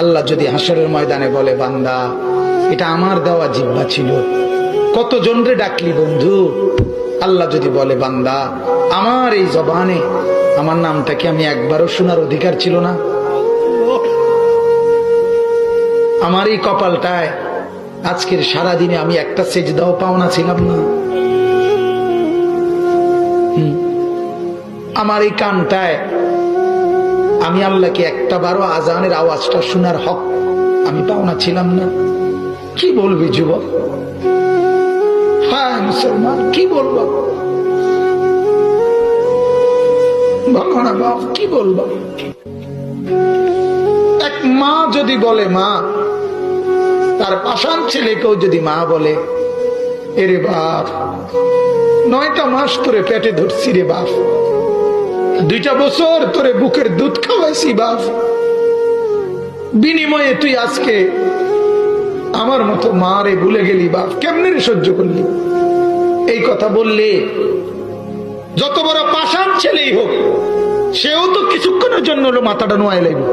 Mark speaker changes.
Speaker 1: আল্লাহ যদি হাসরের ময়দানে বলে, বান্দা এটা আমার দেওয়া জিহ্বা ছিল, কতজন রে ডাকলি বন্ধু। আল্লাহ যদি বলে, বান্দা আমার এই জবানে আমার নামটাকে আমি একবারও শোনার অধিকার ছিল না, আমার এই কপালটায় আজকের সারাদিনে আমি একটা সেজদাও পাওনা ছিলাম না, আমার এই কানটায় আমি আল্লাহকে একটা বারো আজানের আওয়াজটা শোনার হক আমি পাওনা ছিলাম না, কি বলবি যুবক? হ্যাঁ মুসলমান, কি বলবো? বলো না বাপ, কি বলবো? এক মা যদি বলে, মা তার পাষাণ ছেলেকেও যদি মা বলে, এরে বাপ 9টা মাস তোরে পেটে ধরছি রে বাপ, 2টা বছর তোরে বুকের দুধ খাওয়াইছি বাপ, বিনিময়ে তুই আজকে আমার মতো মা রে ভুলে গেলি বাপ, কেমনে রে সহ্য করলি? এই কথা বললে যত বড় পাষাণ ছেলেই হোক, সেও তো কিছুক্ষণের জন্য মাথাটা নোয়াই লাগবে।